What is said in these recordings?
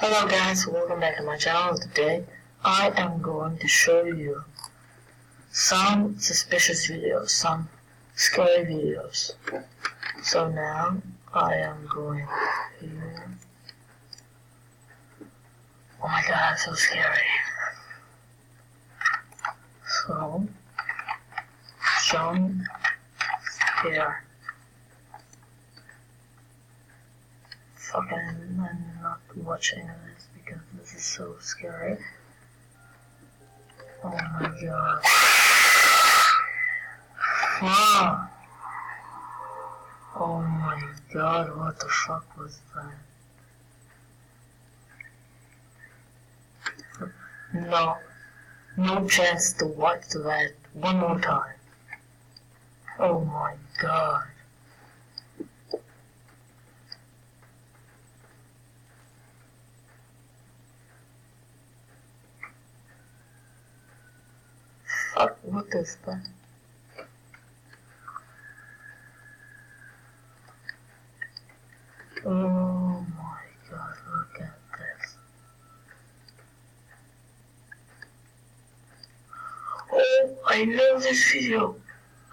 Hello guys, welcome back to my channel. Today I am going to show you some suspicious videos, some scary videos. So now I am going here. Oh my god, so scary. So, jump here. Fucking, I'm not watching this because this is so scary. Oh my god. Ah. Oh my god, what the fuck was that? No chance to watch that one more time. Oh my god. Fuck, what is that? Oh my god, look at this. Oh, I know this video.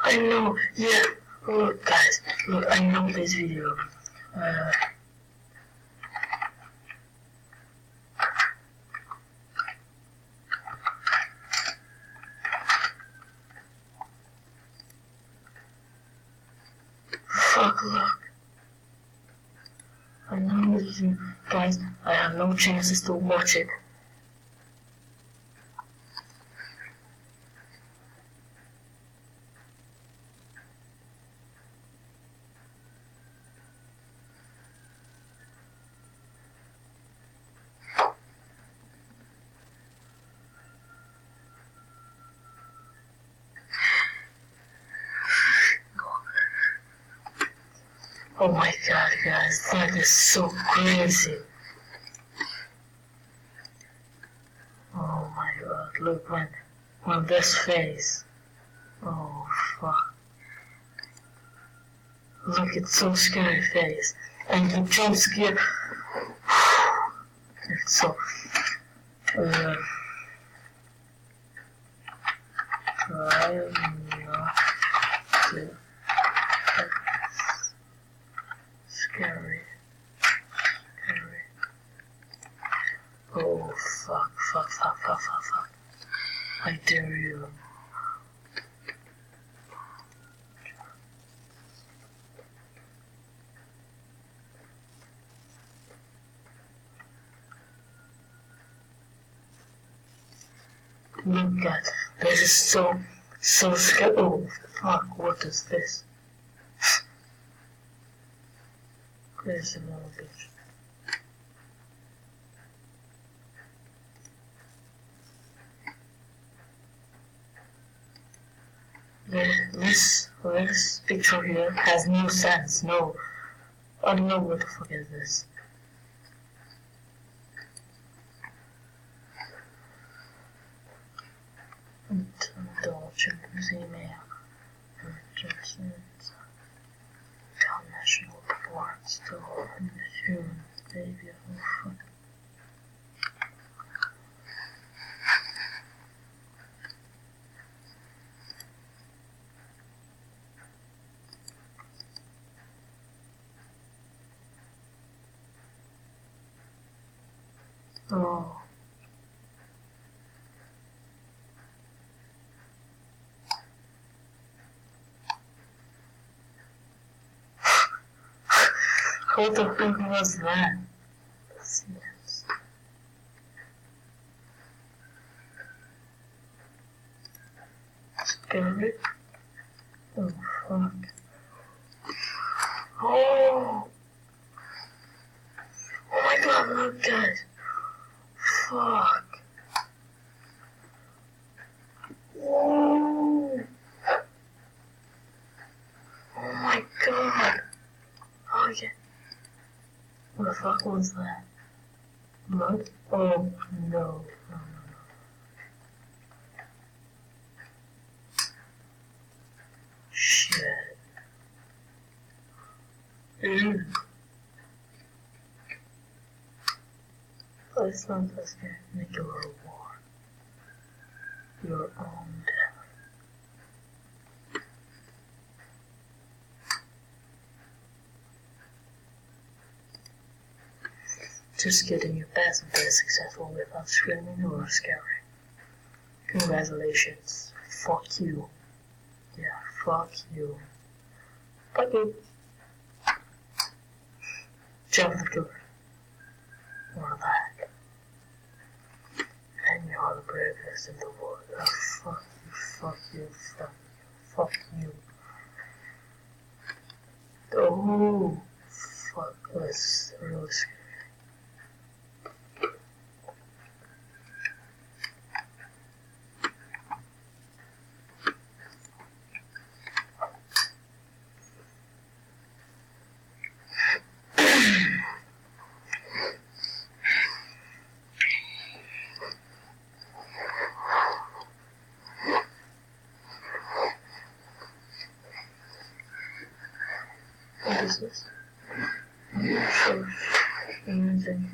I know, yeah. Look guys, look, I know this video. Fuck, look. I know this video. Guys, I have no chances to watch it. Oh my god, guys, that is so crazy. Oh my god, look when this face. Oh fuck. Look, it's so scary face. And the jump scare. It's so. Try not to. Scary. Oh fuck. I dare you. Look at this is so scary. Oh fuck, what is this? Crazy little bitch. This picture here has no sense. No, I don't know what the fuck is this. Indulgent email. National Board still in the human baby. Oh. What the fuck was that? Yes. Scary. Oh fuck. Oh! Oh my god, look guys. Fuck. Whoa! Oh my god. Oh yeah. What the fuck was that? Blood? Oh no. Shit. Ew. But it's not just gonna make your reward your own death. Just kidding, you passed and very successful without screaming or scaring. Congratulations. Fuck you. Yeah, fuck you. Fuck you. Jump the door. Or that. And you're the bravest in the world. Oh, fuck you, fuck you, fuck you, fuck you. Oh, fuck, that's really scary. What is this? So, amazing.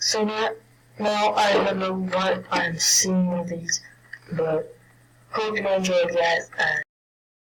So now I don't know what I'm seeing with these, but hope you enjoyed that.